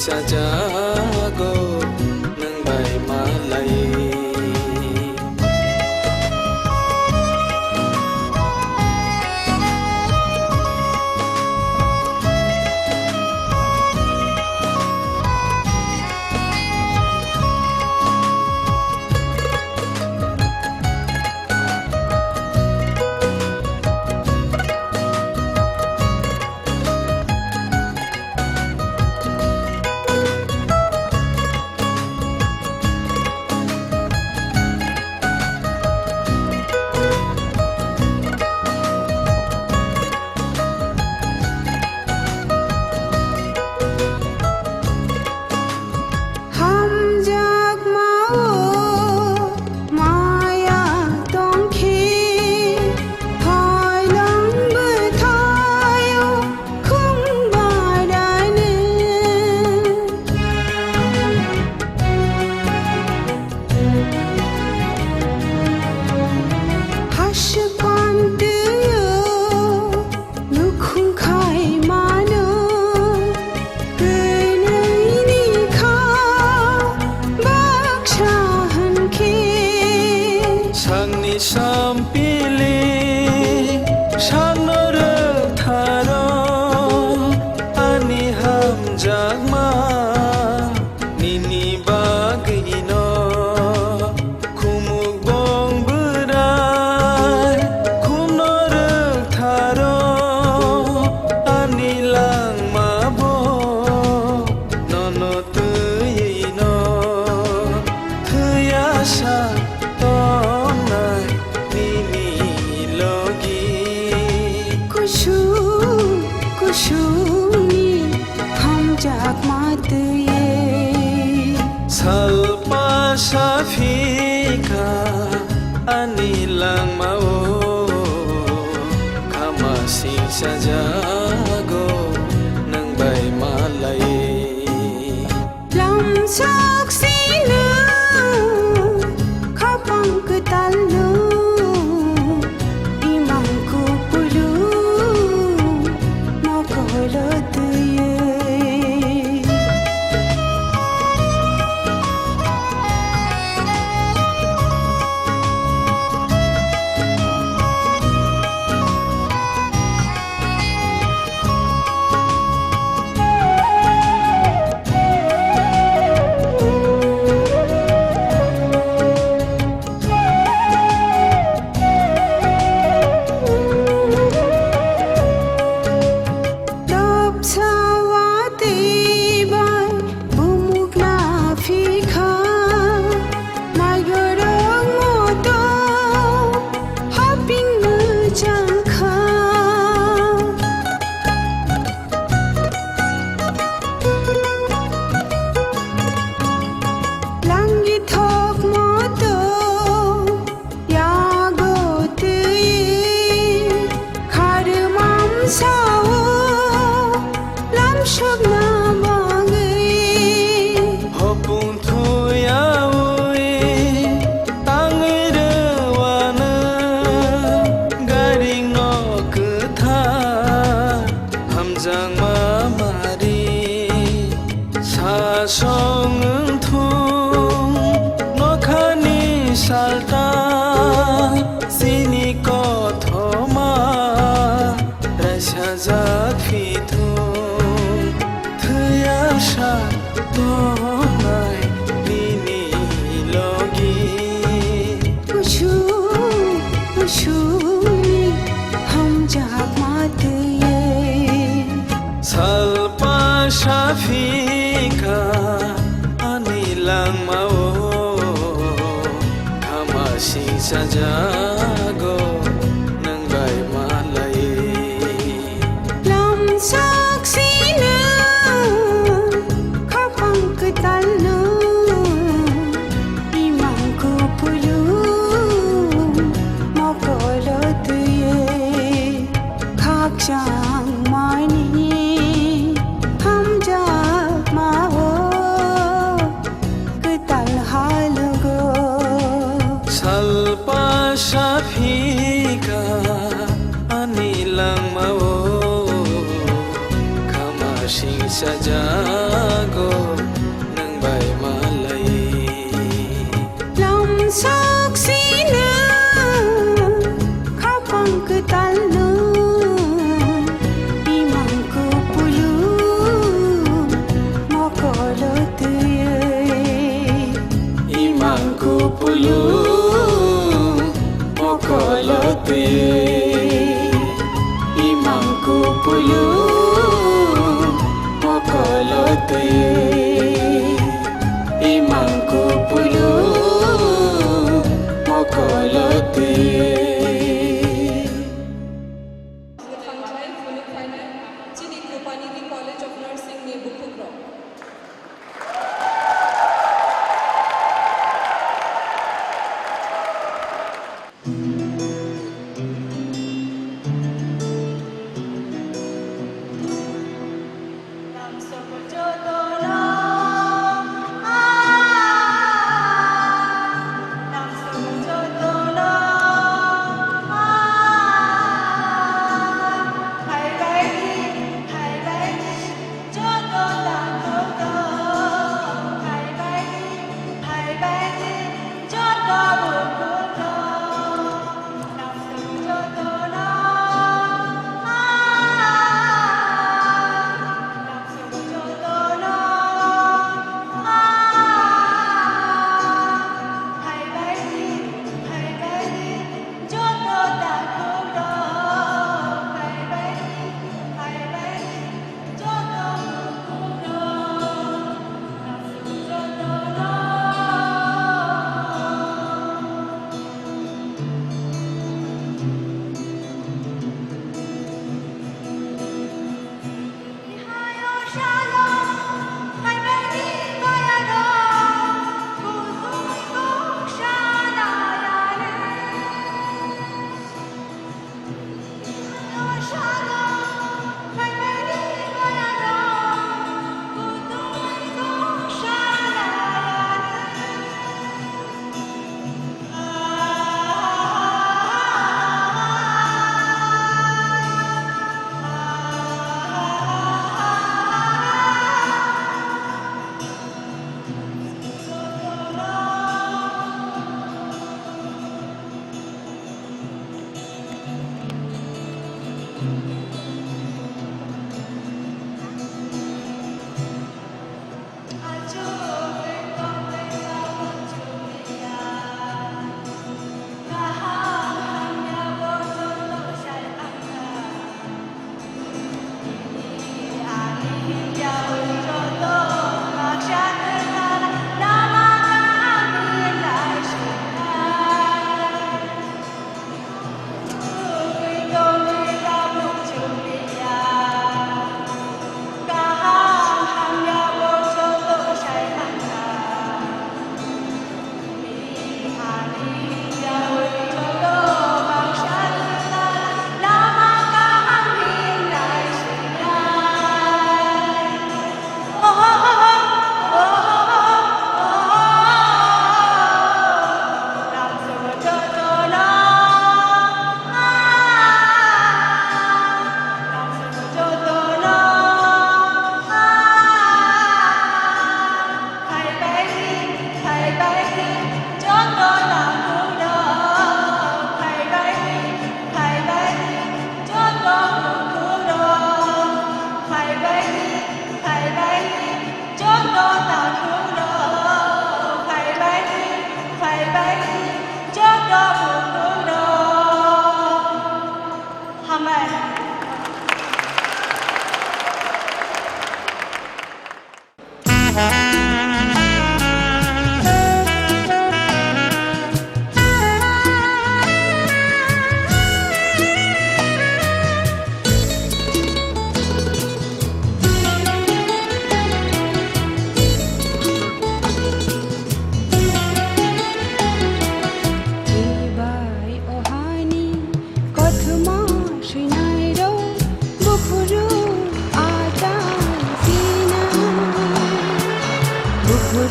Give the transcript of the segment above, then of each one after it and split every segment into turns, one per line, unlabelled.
Sajago nang bay malay Salpa Shafika Anilang Mao Kamasing Sajago Nang bay malay
Lam saksina Kapang ketalo Imangku pulu Makala tuye
Sini kothoma Rasha zakhitung Thuyasha tonai Nini logi
Ushuni Ham jak mate
Salpa Shafi langmao Hamasi sajago nang bay malay
Lam saksina Khorang ketalna Imangku pulung Mokolot ye Khakjang mani Hamjak mao Ketal halugo
Salpa Shafika ani langmao Kamasi sajago nang bay malay
Lam saksina Khorang ketalna Imangku pulung Mokolot ye
Imangku pulung mokolot Imangku pulung mokolot Imangku pulung mokolot
Chini College of Nursing ने Khorang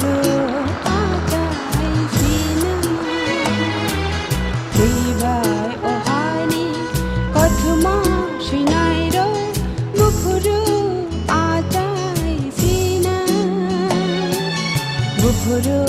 बुखुरो आटाइसिन दुई भाइ ओहानी कथुमा सिनाइरो बुखुरो आटाइसिन बुखुरो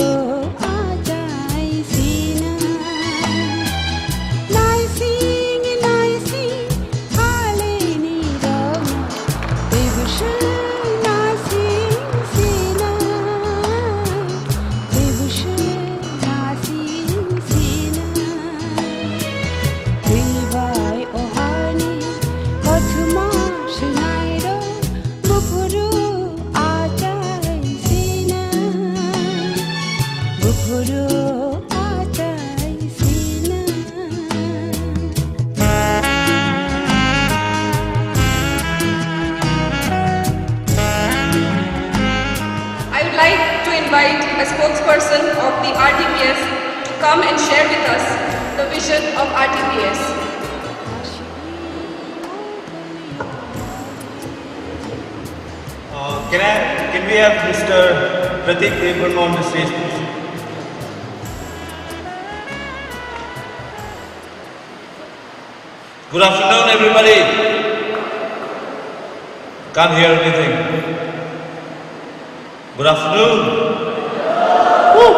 A spokesperson of the RTPS to come and share with us the vision of RTPS.
Can we have Mr. Pratik Devan on the stage, please? Good afternoon, everybody. Can't hear anything. Good afternoon. Woo.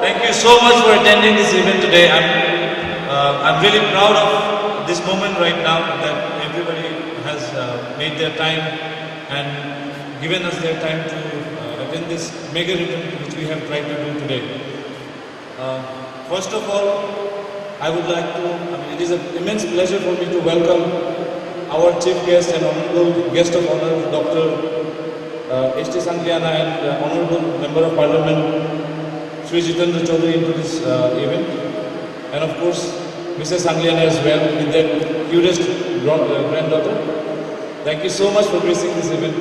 Thank you so much for attending this event today. I'm really proud of this moment right now that everybody has made their time and given us their time to attend this mega event which we have tried to do today. First of all, I would like to, it is an immense pleasure for me to welcome our chief guest and honorable guest of honor, Dr. H.T. Sangliana and Honorable Member of Parliament Sri Jitendra Chaudhary into this event, and of course Mrs. Sangliana as well with their cutest granddaughter. Thank you so much for gracing this event.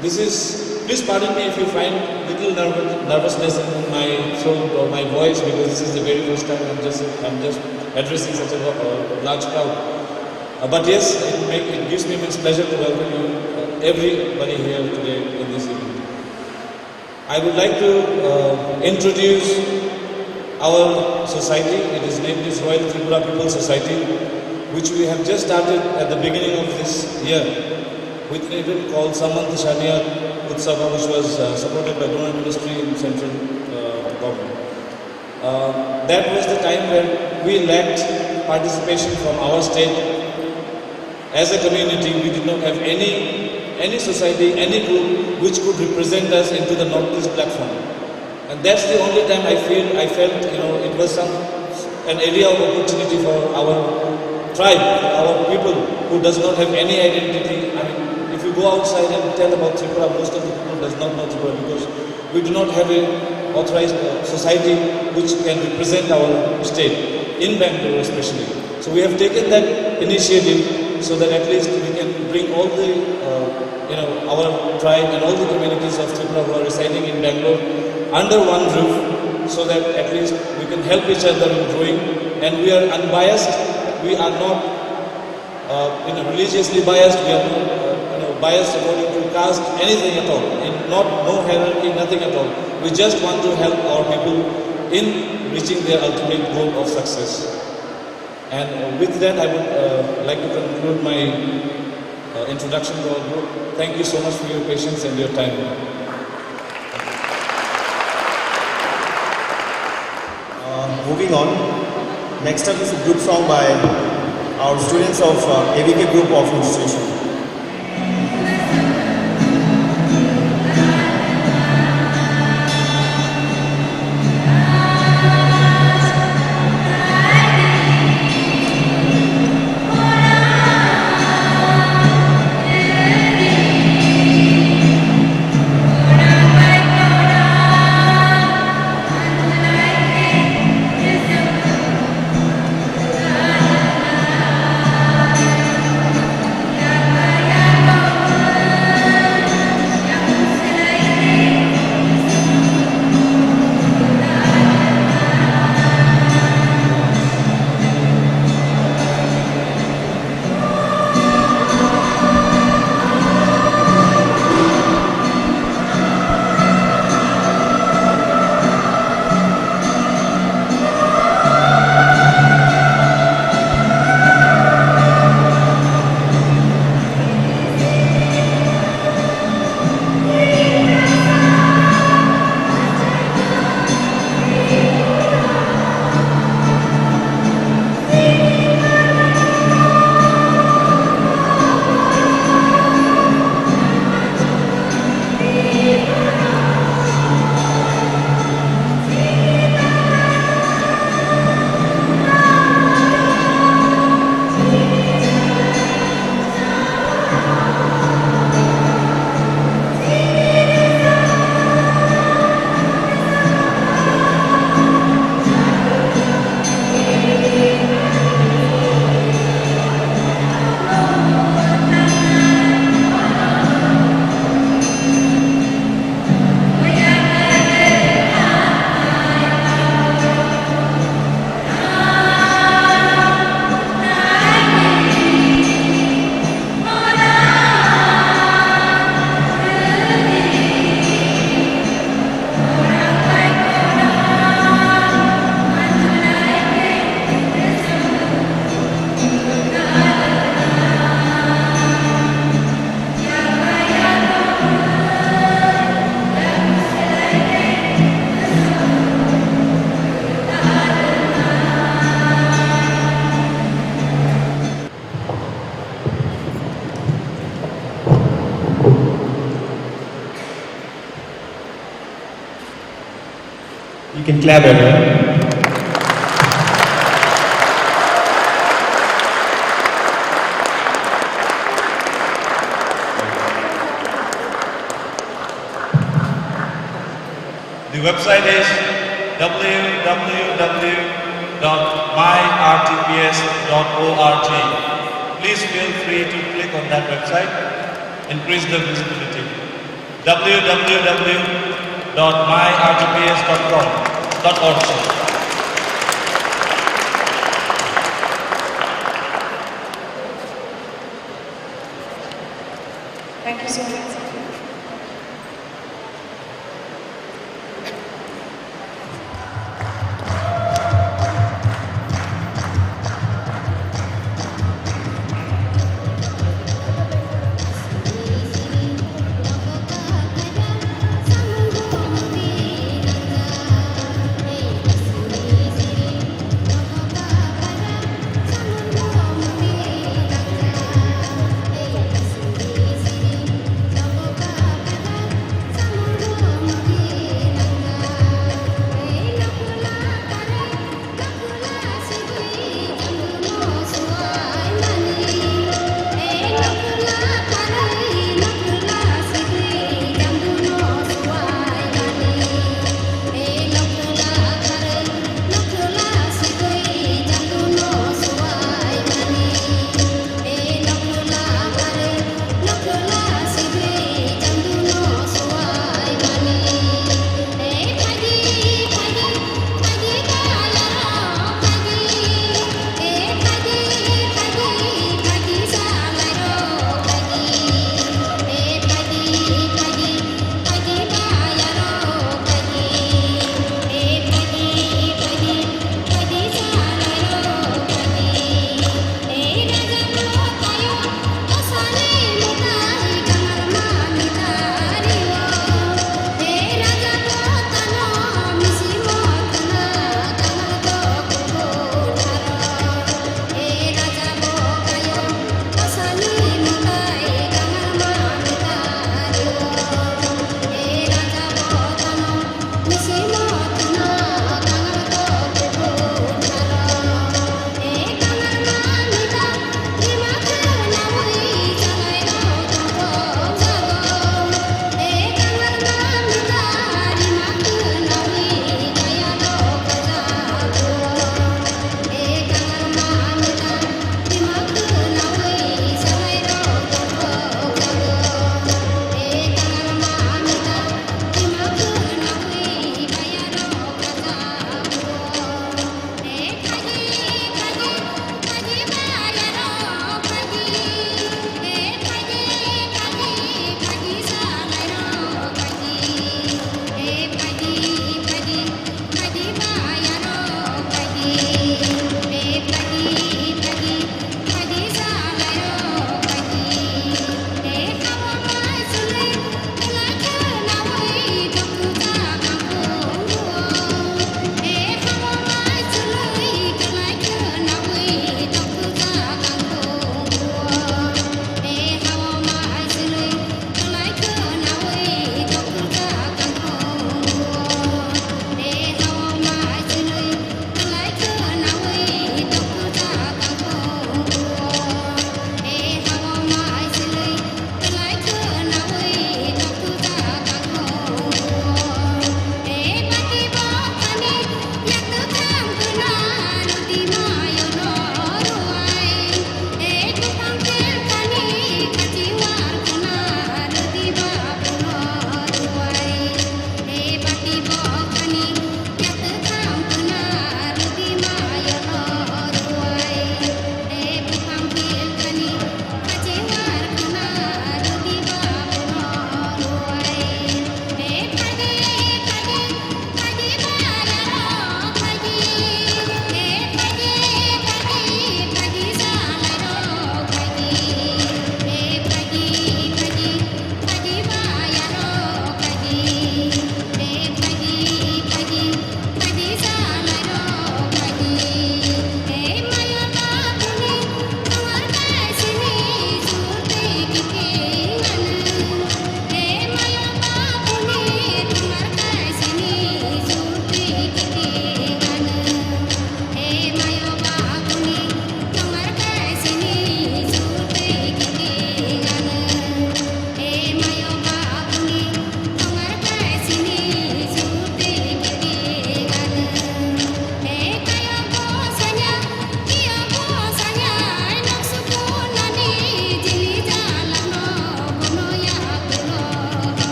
Please pardon me if you find little nervousness in my throat or my voice, because this is the very first time I'm just addressing such a large crowd. But yes, it gives me immense pleasure to welcome you, everybody here today in this event. I would like to introduce our society. It is named as Royal Tripura People's Society, which we have just started at the beginning of this year with an event called Summit-2 Utsava, which was supported by Donor Ministry in central government. That was the time when we lacked participation from our state. As a community, we did not have any society, any group which could represent us into the Northeast platform. And that's the only time I felt, it was an area of opportunity for our tribe, our people who does not have any identity. If you go outside and tell about Tripura, most of the people does not know Tripura, because we do not have an authorized society which can represent our state, in Bangalore especially. So we have taken that initiative so that at least we can bring all the, our tribe and all the communities of Tripura who are residing in Bangalore under one roof, so that at least we can help each other in growing. And we are unbiased. We are not religiously biased. We are not biased according to caste, anything at all. No hierarchy, nothing at all. We just want to help our people in reaching their ultimate goal of success. And with that, I would like to conclude my introduction to our group. Thank you so much for your patience and your time.
Moving on, next up is a group song by our students of AVK Group of Institution. can clap everyone.
The website is www.myrtps.org. Please feel free to click on that website, increase the visibility. www.myrtps.org.
Thank you so much.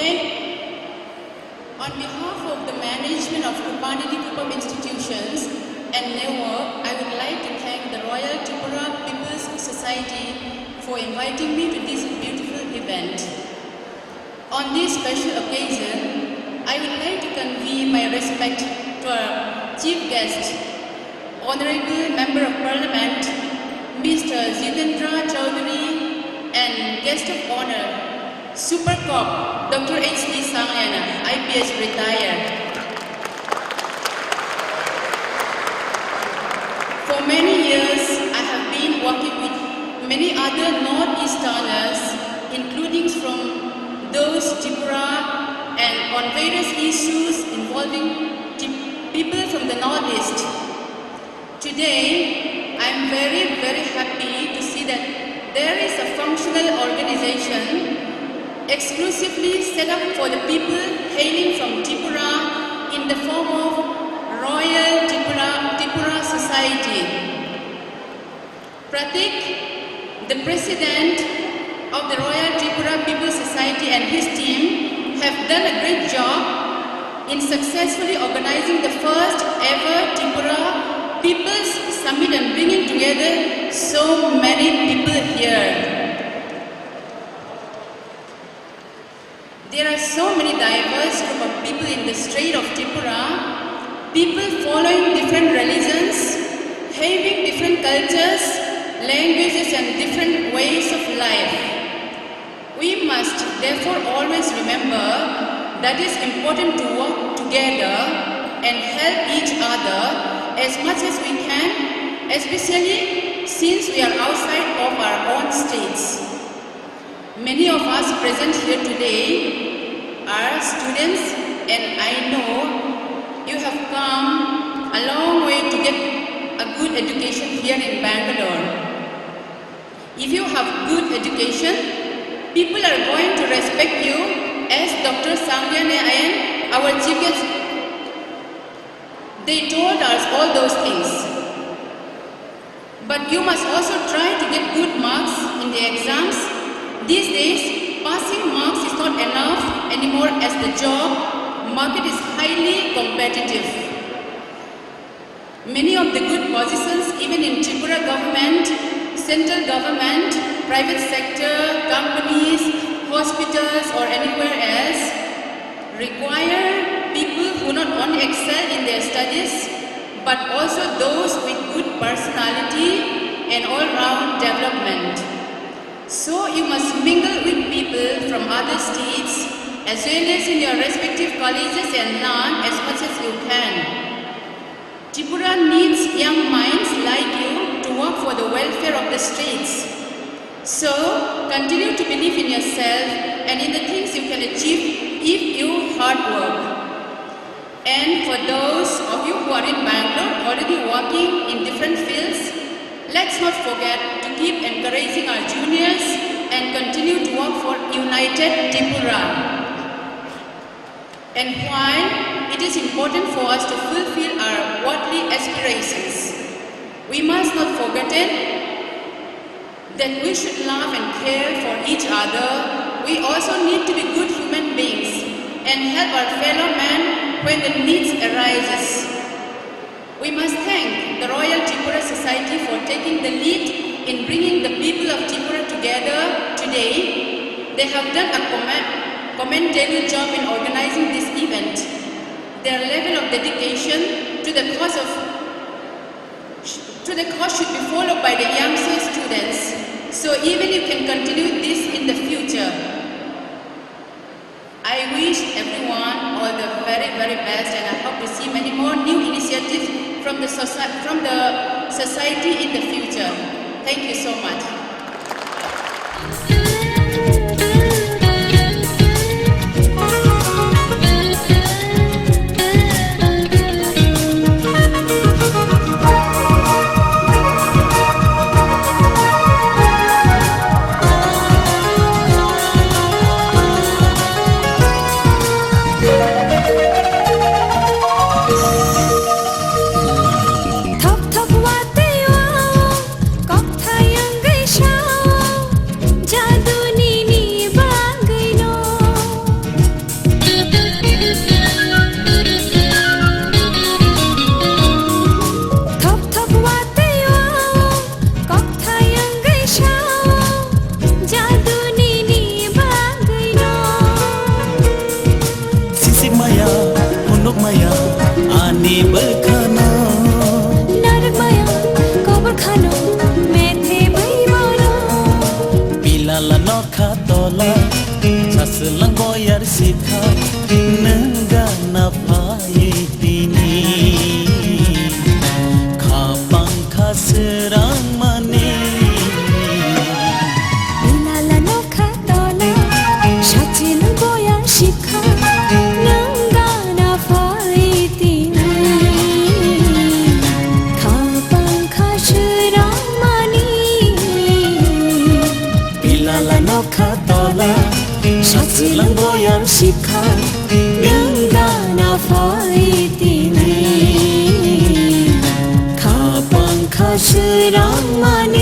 Today, on behalf of the management of Kupanidi Group of Institutions and network, I would like to thank the Royal Tripura People's Society for inviting me to this beautiful event. On this special occasion, I would like to convey my respect to our chief guest, Honorable Member of Parliament, Mr. Jitendra Chaudhary, and guest of honor, Super Cop, Dr. H.D. Sangyana, IPS retired. For many years, I have been working with many other Northeasterners, including from those Tripura and on various issues involving people from the Northeast. Today, I am very, very happy to see that there is a functional organization exclusively set up for the people hailing from Tripura in the form of Royal Tripura Society. Pratik, the president of the Royal Tripura People's Society, and his team have done a great job in successfully organizing the first ever Tripura People's Summit and bringing together so many people here. There are so many diverse group of people in the state of Tripura, people following different religions, having different cultures, languages and different ways of life. We must therefore always remember that it's important to work together and help each other as much as we can, especially since we are outside of our own states. Many of us present here today are students, and I know you have come a long way to get a good education here in Bangalore. If you have good education, people are going to respect you as Dr. Sangyana, our chief guest, they told us all those things. But you must also try to get good marks in the exams. These days, passing marks is not enough anymore as the job market is highly competitive. Many of the good positions, even in Tripura government, central government, private sector, companies, hospitals or anywhere else, require people who not only excel in their studies, but also those with good personality and all-round development. So you must mingle with people from other states as well as in your respective colleges and learn as much as you can. Tripura needs young minds like you to work for the welfare of the states. So continue to believe in yourself and in the things you can achieve if you hard work. And for those of you who are in Bangalore already working in different fields, let's not forget to keep encouraging our juniors and continue to work for United Tripura. And while it is important for us to fulfill our worldly aspirations, we must not forget that we should love and care for each other. We also need to be good human beings and help our fellow man when the needs arises. We must thank the Royal Tripura Society for taking the lead in bringing the people of Tripura together today. They have done a commendable job in organizing this event. Their level of dedication to the cause should be followed by the youngster students. So even you can continue this in the future. I wish everyone all the very, very best, and I hope to see many more new initiatives from the society in the future. Thank you so much.
Thok thok wa te wa kok thai ang gai table खानो
Naramaya cover खानो मेथे बैमानो
Bilala nokha tola Saslang boyar sikha Nengga napai tini Khapang khasrang mani
Bilala nokha tola Shachil boyar sikha Nengga napai tini Khapang khasrang mani
Bilala nokha tola Saslang boyar sikha
Nengga napai tini
Khapang
khasrang mani